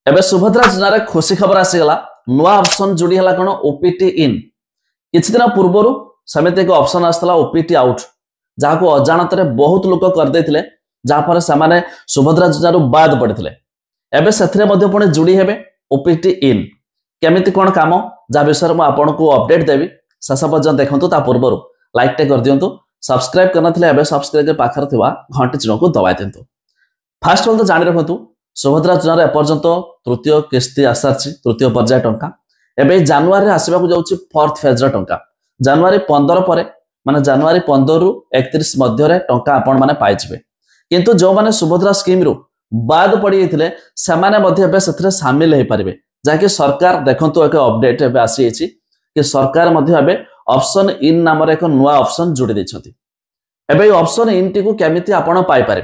एबे सुभद्रा योजना खुशी खबर आसीगला नुआ ऑप्शन जोड़ी है कौन ओपीटी इन किछि दिन पूर्व सेमती एक ऑप्शन आसला ओपीटी आउट जहाँ को अजाणत बहुत लोग करदे जहाँफल से सुभद्रा योजना बाद पड़ते एबे से पुणी जोड़ी हे ओपीटी इन केमिति कौन काम जहाँ विषय में आपको अपडेट देवी शेष पर्यटन देखूँ ता पूर्व लाइक टे कर दिंतु सब्सक्राइब करना सब्सक्राइब पाखर घंटी चिन्ह को दबाई दिंतु फास्ट तो जाणी रखु सुभद्रा योजना एपर्यंत तृतीय किस्ती आसार तृतीय पर्याय टंका एवं जानुरी आसवा जाऊँगी फोर्थ फेज्र टंका जानुरी 15 पर माने जानुरी 15 रु 31 मध्य टंका आपण मैंने पाइबे किंतु जो मैंने सुभद्रा स्कीम रु बाद पड़ी से सामिल हो पारे जहाँकि सरकार देखो एक अपडेट एवं आसी कि सरकार ऑप्शन इन नाम एक नुआ ऑप्शन जोड़ी देते ऑप्शन इन टी केमिति आपण पाइपर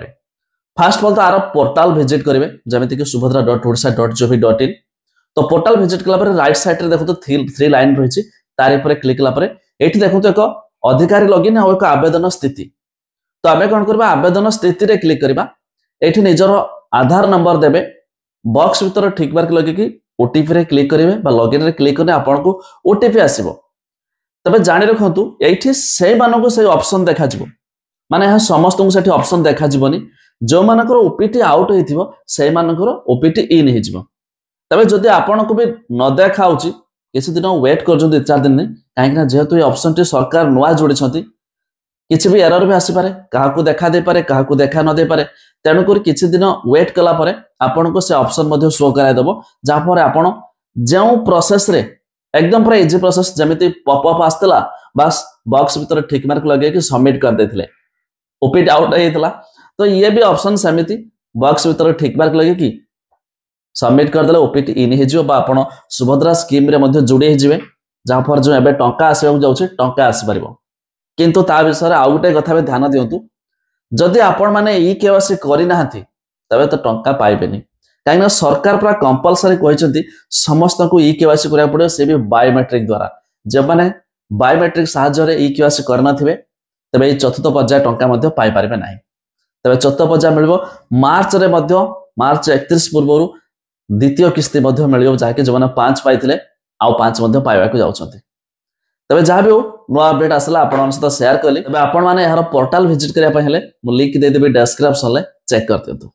फास्ट तो आर पोर्टाल विजिट करेंगे जमीती कि subhadra.odisha.gov.in तो पोर्टाल विजिट कला राइट साइड रे देखो थ्री लाइन रही तार क्लिक कला ये देखो एक अधिकारी लॉगिन और एक आवेदन स्थिति तो आम कौन करबा आवेदन स्थिति रे क्लिक करबा एठी निजर आधार नंबर देबे बॉक्स भीतर ठीक मार्क लगे ओटीपी रे क्लिक करेंगे लॉगिन रे क्लिक करने आपको ओटीपी आसीबो तबे जानि रखंतु एठी से मानको से ऑप्शन देखा जिवो माने यह समस्त को सेठी ऑप्शन देखा जिवोनी जो मानकर ओपीटी आउट होइथिबो से मानकर ओपीटी इन हिजिबो तबे जदि आपन को भी न देखाउची किछि दिन वेट कर 2-4 दिन कहीं जेहेतु ये ऑप्शन टी सरकार नुआ जोड़ी किसी भी एरर भी आसी पारे काहाकू देखा दे पारे काहाकू देखा न दे पारे तेणु कर किछि दिन वेट कला परे आपन को से ऑप्शन मध्ये शो कराय देबो जहाँ पर आपन जो प्रोसेस रे एकदम पूरा इजी प्रोसेस जमिति पॉपअप आस्तला बस बॉक्स भीतर ठीक मार्क लगे कि सबमिट कर देथिले ओपीटी आउट हेतला तो ये भी ऑप्शन सेमिति बॉक्स भीतर ठीक मार्क लगे कि सबमिट करदे ओपीटी इन हो सुभद्रा स्कीम रे मध्य जोड़ी हो जहाँ पर जो एबे टंका आसवा जाऊँ टंका आसपार किंतु ता विषय आउ गोटे कथा भी ध्यान दिंतु जदि आपण मैंने ई केवासी करना तबे तो टंका पाइबेनी कहीं सरकार पूरा कंपलसरी कहते समस्त को ई केवासी करा पड़े से भी बायोमेट्रिक द्वारा जो मैंने बायोमेट्रिक साहाय्य ई केवासी करना तबे ये चतुर्थ पर्याय टंका पाई पारे ना तबे चतुर्थ पर्याय मिल मार्च रे मार्च 31 पूर्व द्वितीय किस्ती मिल जहाँकि जो 5 पाई आउ 5 पाइबा जाऊँच तबे जहाँ भी हो नुआ अपडेट आसला आपण सहित शेयर कली तबे आपण माने यार पोर्टाल विजिट करने लिंक देदेवी डिस्क्रिप्शन चेक कर दिंतु।